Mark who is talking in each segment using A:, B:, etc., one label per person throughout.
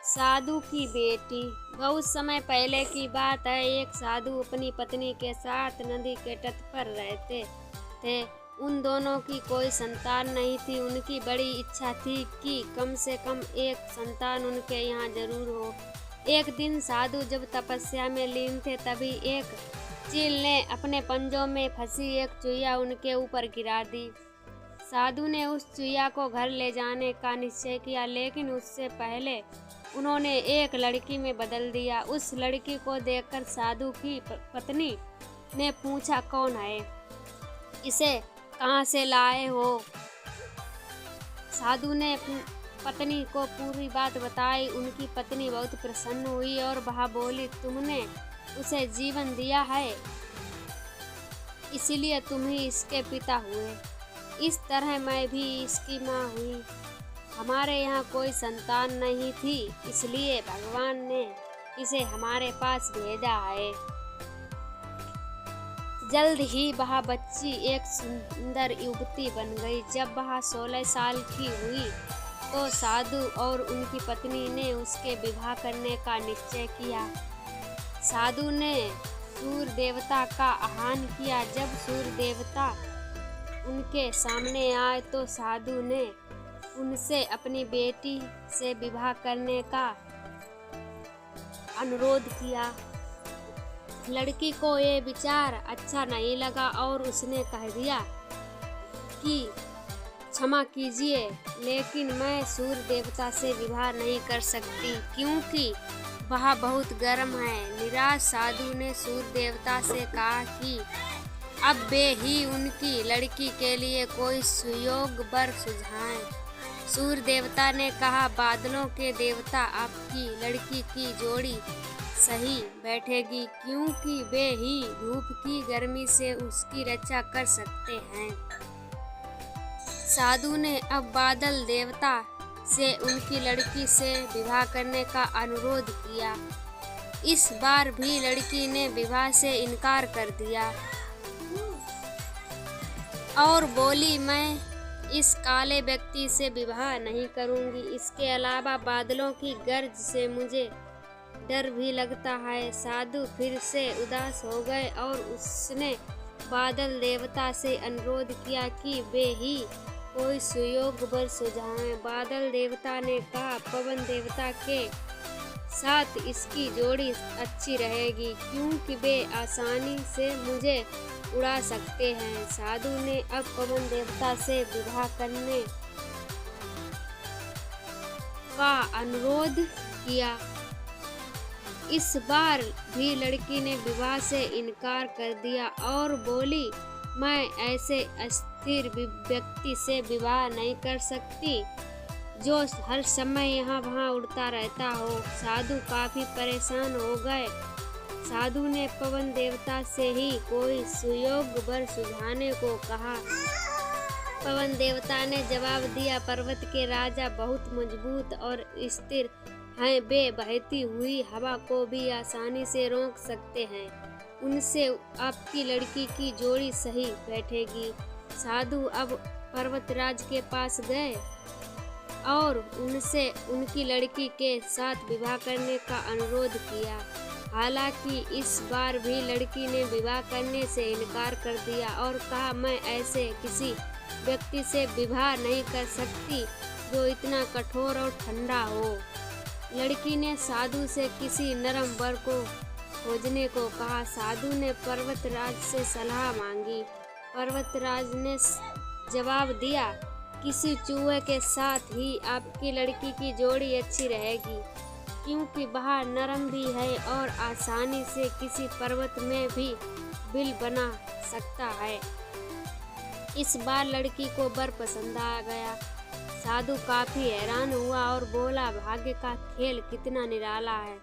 A: साधु की बेटी। बहुत समय पहले की बात है। एक साधु अपनी पत्नी के साथ नदी के तट पर रहते थे। उन दोनों की कोई संतान नहीं थी। उनकी बड़ी इच्छा थी कि कम से कम एक संतान उनके यहाँ जरूर हो। एक दिन साधु जब तपस्या में लीन थे, तभी एक चील ने अपने पंजों में फंसी एक चुहिया उनके ऊपर गिरा दी। साधु ने उस चुहिया को घर ले जाने का निश्चय किया, लेकिन उससे पहले उन्होंने एक लड़की में बदल दिया। उस लड़की को देखकर साधु की पत्नी ने पूछा, कौन है? इसे कहाँ से लाए हो? साधु ने पत्नी को पूरी बात बताई। उनकी पत्नी बहुत प्रसन्न हुई और वह बोली, तुमने उसे जीवन दिया है, इसलिए तुम ही इसके पिता हुए। इस तरह मैं भी इसकी माँ हुई। हमारे यहाँ कोई संतान नहीं थी, इसलिए भगवान ने इसे हमारे पास भेजा है। जल्द ही वह बच्ची एक सुंदर युवती बन गई। जब वह 16 साल की हुई तो साधु और उनकी पत्नी ने उसके विवाह करने का निश्चय किया। साधु ने सूर्य देवता का आह्वान किया। जब सूर्य देवता उनके सामने आए तो साधु ने उनसे अपनी बेटी से विवाह करने का अनुरोध किया। लड़की को ये विचार अच्छा नहीं लगा और उसने कह दिया कि क्षमा कीजिए, लेकिन मैं सूर्य देवता से विवाह नहीं कर सकती, क्योंकि वह बहुत गर्म है। निराश साधु ने सूर्य देवता से कहा कि अब वे ही उनकी लड़की के लिए कोई सुयोग्य वर सुझाएं। सूर्य देवता ने कहा, बादलों के देवता, आपकी लड़की की जोड़ी सही बैठेगी, क्योंकि वे ही धूप की गर्मी से उसकी रक्षा कर सकते हैं। साधु ने अब बादल देवता से उनकी लड़की से विवाह करने का अनुरोध किया। इस बार भी लड़की ने विवाह से इनकार कर दिया और बोली, मैं इस काले व्यक्ति से विवाह नहीं करूंगी। इसके अलावा बादलों की गर्ज से मुझे डर भी लगता है। साधु फिर से उदास हो गए और उसने बादल देवता से अनुरोध किया कि वे ही कोई सुयोग्य वर सुझाएं। बादल देवता ने कहा, पवन देवता के साथ इसकी जोड़ी अच्छी रहेगी, क्योंकि वे आसानी से मुझे उड़ा सकते हैं। साधु ने अब पवन देवता से विवाह करने का अनुरोध किया। इस बार भी लड़की ने विवाह से इनकार कर दिया और बोली, मैं ऐसे अस्थिर व्यक्ति से विवाह नहीं कर सकती जो हर समय यहाँ वहाँ उड़ता रहता हो। साधु काफी परेशान हो गए। साधु ने पवन देवता से ही कोई सुयोग्य वर सुझाने को कहा। पवन देवता ने जवाब दिया, पर्वत के राजा बहुत मजबूत और स्थिर हैं। वे बहती हुई हवा को भी आसानी से रोक सकते हैं। उनसे आपकी लड़की की जोड़ी सही बैठेगी। साधु अब पर्वतराज के पास गए और उनसे उनकी लड़की के साथ विवाह करने का अनुरोध किया। हालांकि इस बार भी लड़की ने विवाह करने से इनकार कर दिया और कहा, मैं ऐसे किसी व्यक्ति से विवाह नहीं कर सकती जो इतना कठोर और ठंडा हो। लड़की ने साधु से किसी नरम वर को खोजने को कहा। साधु ने पर्वतराज से सलाह मांगी। पर्वतराज ने जवाब दिया, किसी चूहे के साथ ही आपकी लड़की की जोड़ी अच्छी रहेगी, क्योंकि वह नरम भी है और आसानी से किसी पर्वत में भी बिल बना सकता है। इस बार लड़की को वर पसंद आ गया। साधु काफी हैरान हुआ और बोला, भाग्य का खेल कितना निराला है।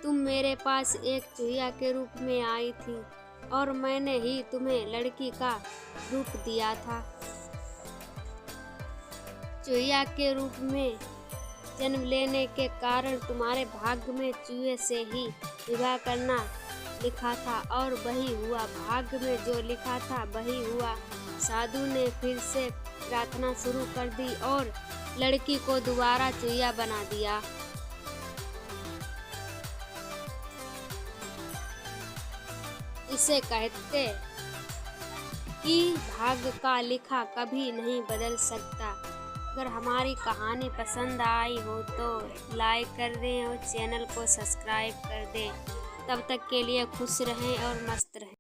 A: तुम मेरे पास एक चुहिया के रूप में आई थी और मैंने ही तुम्हें लड़की का रूप दिया था। चुहिया के रूप में जन्म लेने के कारण तुम्हारे भाग्य में चूहे से ही विवाह करना लिखा था और वही हुआ। भाग्य में जो लिखा था वही हुआ। साधु ने फिर से प्रार्थना शुरू कर दी और लड़की को दोबारा चुहिया बना दिया। इसे कहते कि भाग्य का लिखा कभी नहीं बदल सकता। अगर हमारी कहानी पसंद आई हो तो लाइक कर दें और चैनल को सब्सक्राइब कर दें। तब तक के लिए खुश रहें और मस्त रहें।